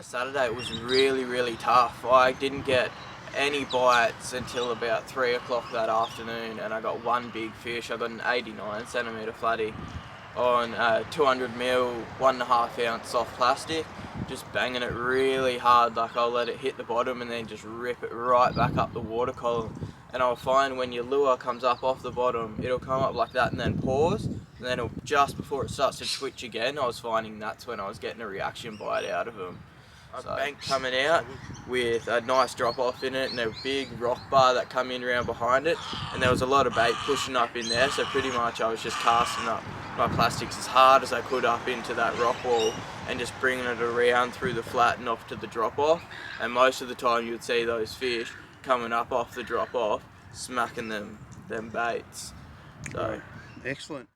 Saturday it was really tough. I didn't get any bites until about 3 o'clock that afternoon, and I got one big fish. I got an 89 centimetre flatty on 200 mil, 1.5 ounce soft plastic, just banging it really hard. Like, I'll let it hit the bottom and then just rip it right back up the water column. And I'll find when your lure comes up off the bottom, it'll come up like that and then pause, and then it'll, just before it starts to twitch again, I was finding that's when I was getting a reaction bite out of them. So, bank coming out with a nice drop off in it and a big rock bar that come in around behind it, and there was a lot of bait pushing up in there, so pretty much I was just casting up my plastics as hard as I could up into that rock wall and just bringing it around through the flat and off to the drop off. And most of the time you would see those fish coming up off the drop off, smacking them baits. So excellent.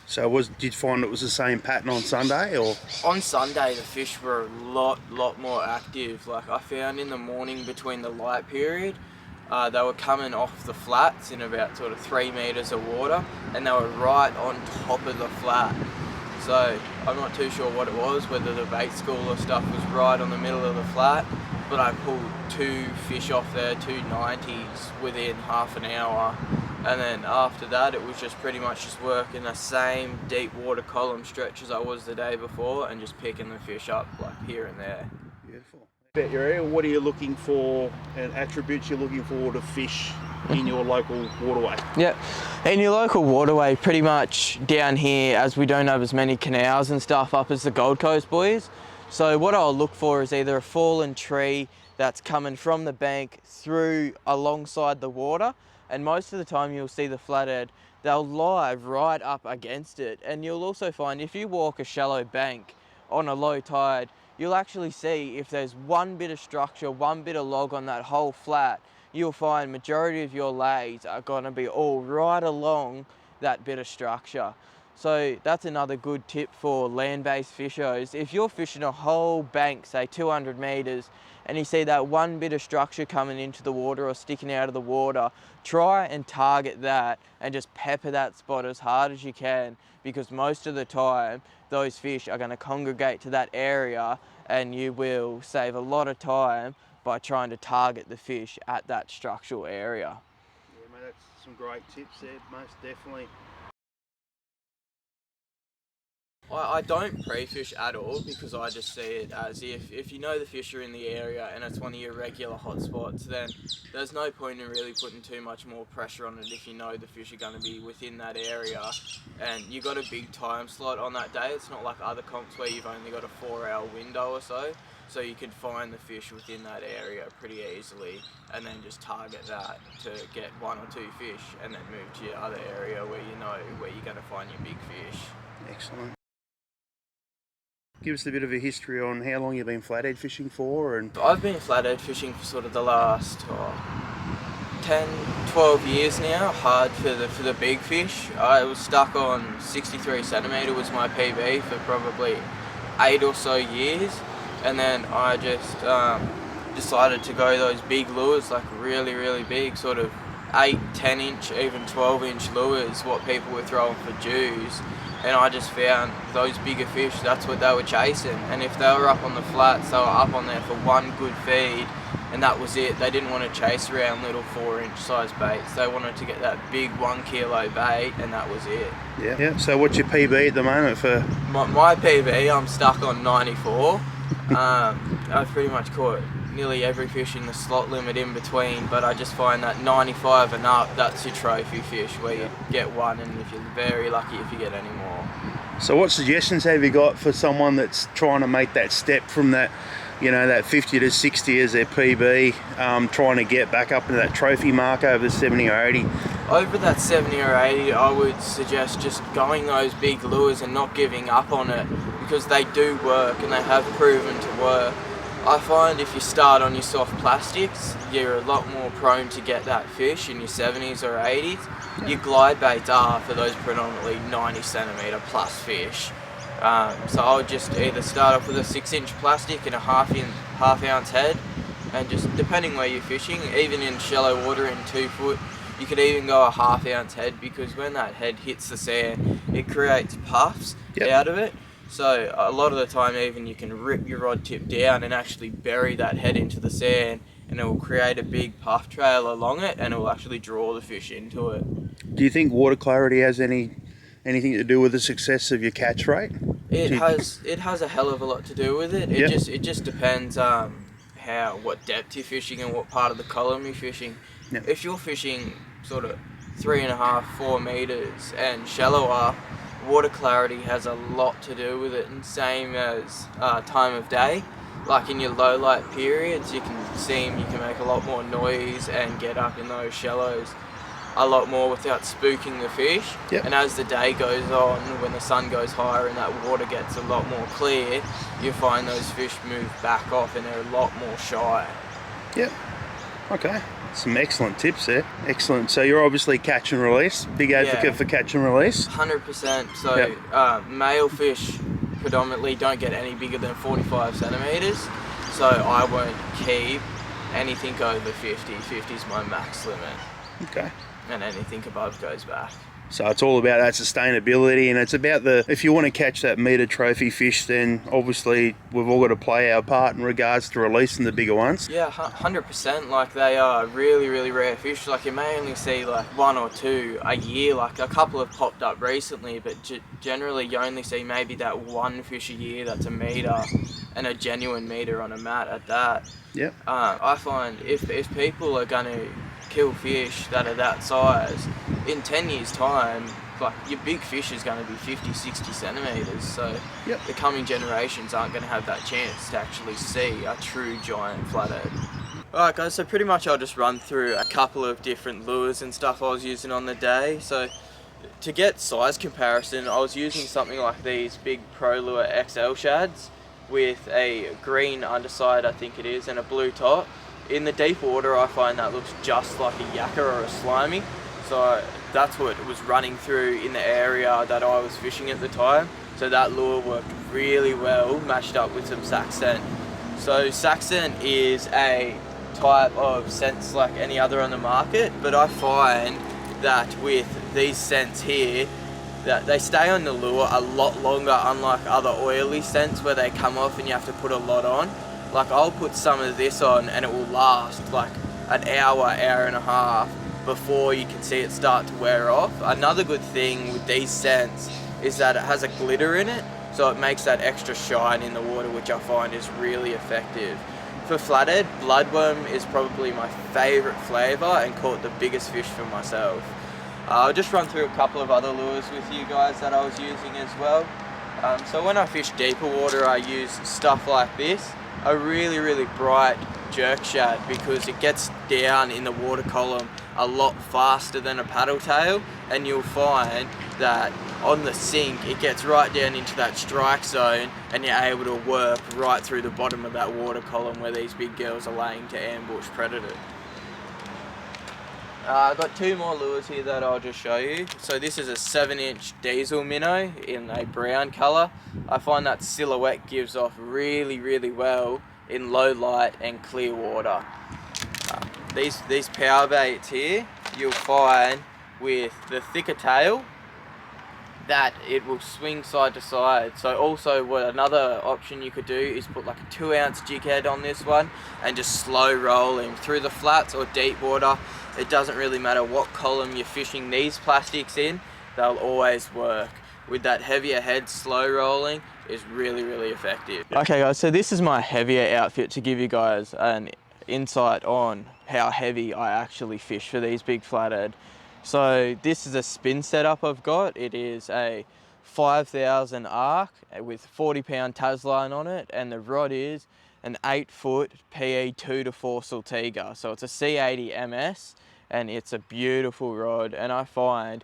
So did you find it was the same pattern on Sunday, or? On Sunday the fish were a lot more active. Like, I found in the morning between the light period, they were coming off the flats in about sort of 3 meters of water, and they were right on top of the flat. So I'm not too sure what it was, whether the bait school or stuff was right on the middle of the flat, but I pulled 2 fish off there, 2 90s within half an hour. And then after that, it was just pretty much just working the same deep water column stretch as I was the day before, and just picking the fish up like here and there. Beautiful. About your area, what are you looking for and attributes you're looking for to fish in your local waterway? Yep, in your local waterway, pretty much down here, as we don't have as many canals and stuff up as the Gold Coast boys. So what I'll look for is either a fallen tree that's coming from the bank through alongside the water, and most of the time you'll see the flathead, they'll lie right up against it. And you'll also find if you walk a shallow bank on a low tide, you'll actually see if there's one bit of structure, one bit of log on that whole flat, you'll find majority of your lays are going to be all right along that bit of structure. So that's another good tip for land-based fishers. If you're fishing a whole bank, say 200 meters, and you see that one bit of structure coming into the water or sticking out of the water, try and target that and just pepper that spot as hard as you can, because most of the time those fish are going to congregate to that area, and you will save a lot of time by trying to target the fish at that structural area. Yeah, mate, that's some great tips there, most definitely. I don't pre-fish at all, because I just see it as if you know the fish are in the area and it's one of your regular hotspots, then there's no point in really putting too much more pressure on it if you know the fish are going to be within that area and you got a big time slot on that day. It's not like other comps where you've only got a 4-hour window or so you can find the fish within that area pretty easily and then just target that to get 1 or 2 fish and then move to your other area where you know where you're going to find your big fish. Excellent. Give us a bit of a history on how long you've been flathead fishing for. And I've been flathead fishing for sort of the last 10, 12 years now, hard for the big fish. I was stuck on 63 centimetre was my PB for probably 8 or so years, and then I just decided to go those big lures, like really big, sort of 8, 10 inch, even 12 inch lures, what people were throwing for dews. And I just found those bigger fish, that's what they were chasing. And if they were up on the flats, they were up on there for one good feed, and that was it. They didn't want to chase around little 4-inch size baits. They wanted to get that big 1 kilo bait, and that was it. Yeah. So what's your PB at the moment for? My PB, I'm stuck on 94. I've pretty much caught nearly every fish in the slot limit in between, but I just find that 95 and up, that's your trophy fish, where you get one, and if you're very lucky if you get any more. So what suggestions have you got for someone that's trying to make that step from that, you know, that 50 to 60 as their PB, trying to get back up into that trophy mark over 70 or 80? Over that 70 or 80, I would suggest just going those big lures and not giving up on it, because they do work and they have proven to work. I find if you start on your soft plastics, you're a lot more prone to get that fish in your 70s or 80s. Your glide baits are for those predominantly 90 centimetre plus fish. So I would just either start off with a 6-inch plastic and a half ounce head, and just depending where you're fishing, even in shallow water in 2 foot, you could even go a half ounce head, because when that head hits the sand, it creates puffs out of it. So a lot of the time even you can rip your rod tip down and actually bury that head into the sand, and it will create a big puff trail along it, and it will actually draw the fish into it. Do you think water clarity has anything to do with the success of your catch rate? It has a hell of a lot to do with it. It just depends what depth you're fishing and what part of the column you're fishing. Yep. If you're fishing sort of 3.5-4 meters and shallower, water clarity has a lot to do with it, and same as time of day. Like in your low light periods, you can make a lot more noise and get up in those shallows a lot more without spooking the fish. Yep. And as the day goes on, when the sun goes higher and that water gets a lot more clear, you find those fish move back off and they're a lot more shy. Yep. Okay. Some excellent tips there. Excellent. So you're obviously catch and release. Big advocate for catch and release. 100%. So Yep. Male fish predominantly don't get any bigger than 45 centimeters. So I won't keep anything over 50. 50 is my max limit. Okay. And anything above goes back. So it's all about that sustainability, and it's about if you want to catch that meter trophy fish, then obviously we've all got to play our part in regards to releasing the bigger ones. Yeah, 100%. Like they are really, really rare fish. Like you may only see like 1 or 2 a year. Like a couple have popped up recently, but generally you only see maybe that 1 fish a year that's a meter, and a genuine meter on a mat at that. Yep. I find if people are going to kill fish that are that size, in 10 years time, like your big fish is going to be 50-60 centimeters, so Yep. the coming generations aren't going to have that chance to actually see a true giant flathead. Alright guys, so pretty much I'll just run through a couple of different lures and stuff I was using on the day. So to get size comparison, I was using something like these big Pro Lure XL shads with a green underside, I think it is, and a blue top. In the deep water, I find that looks just like a yakka or a slimy. So that's what was running through in the area that I was fishing at the time. So that lure worked really well, matched up with some sac scent. So sac scent is a type of scents like any other on the market, but I find that with these scents here, that they stay on the lure a lot longer, unlike other oily scents where they come off and you have to put a lot on. Like I'll put some of this on and it will last like an hour, hour and a half before you can see it start to wear off. Another good thing with these scents is that it has a glitter in it, so it makes that extra shine in the water, which I find is really effective. For flathead, bloodworm is probably my favourite flavour and caught the biggest fish for myself. I'll just run through a couple of other lures with you guys that I was using as well. So when I fish deeper water, I use stuff like this. A really, really bright jerk shad, because it gets down in the water column a lot faster than a paddle tail, and you'll find that on the sink it gets right down into that strike zone and you're able to work right through the bottom of that water column where these big girls are laying to ambush predators. I've got 2 more lures here that I'll just show you. So this is a 7-inch diesel minnow in a brown colour. I find that silhouette gives off really, really well in low light and clear water. These power baits here, you'll find with the thicker tail that it will swing side to side. So also what another option you could do is put like a 2-ounce jig head on this one and just slow roll him through the flats or deep water. It doesn't really matter what column you're fishing these plastics in, they'll always work. With that heavier head, slow rolling is really, really effective. Okay guys, so this is my heavier outfit to give you guys an insight on how heavy I actually fish for these big flathead. So this is a spin setup I've got. It is a 5000 arc with 40-pound Tasline on it, and the rod is an 8-foot PE 2 to 4 Saltiga. So it's a C80 MS, and it's a beautiful rod, and I find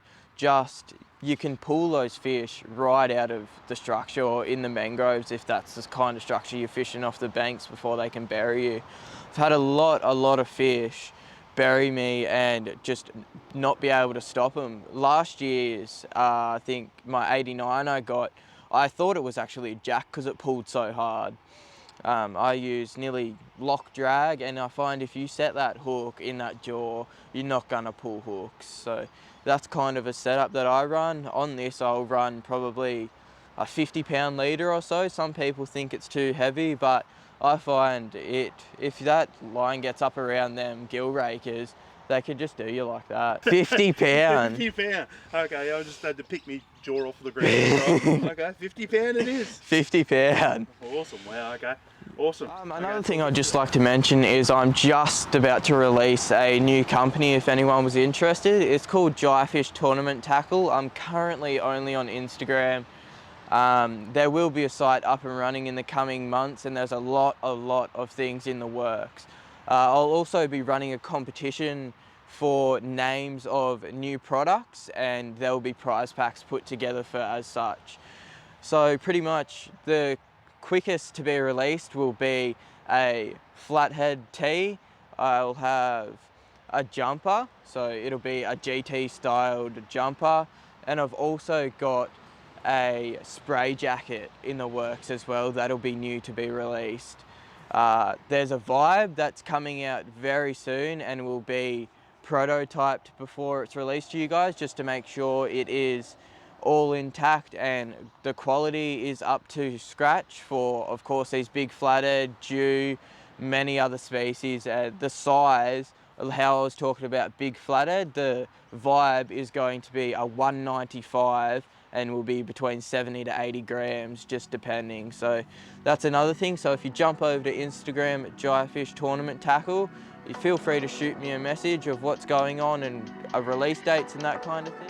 you can pull those fish right out of the structure or in the mangroves if that's the kind of structure you're fishing off the banks before they can bury you. I've had a lot of fish bury me and just not be able to stop them. Last year's, I think my 89 I thought it was actually a jack because it pulled so hard. I use nearly lock drag, and I find if you set that hook in that jaw, you're not gonna pull hooks. So that's kind of a setup that I run. On this, I'll run probably a 50-pound leader or so. Some people think it's too heavy, but I find if that line gets up around them gill rakers, they could just do you like that. 50 pound. 50 pound. Okay, I just had to pick me jaw off the ground. Okay, 50 pound it is. 50 pound. Awesome, wow, okay. Awesome. Another thing I'd just like to mention is I'm just about to release a new company if anyone was interested. It's called Jaifish Tournament Tackle. I'm currently only on Instagram. There will be a site up and running in the coming months, and there's a lot of things in the works. I'll also be running a competition for names of new products, and there will be prize packs put together for as such. So pretty much the quickest to be released will be a flathead tee. I'll have a jumper, so it'll be a GT styled jumper, and I've also got a spray jacket in the works as well. That'll be new to be released. There's a vibe that's coming out very soon and will be prototyped before it's released to you guys, just to make sure it is all intact and the quality is up to scratch for, of course, these big flathead, dew, many other species. The size, how I was talking about big flathead, the vibe is going to be a 195 and will be between 70 to 80 grams, just depending. So that's another thing. So if you jump over to Instagram at Jaifish Tournament Tackle, you feel free to shoot me a message of what's going on and release dates and that kind of thing.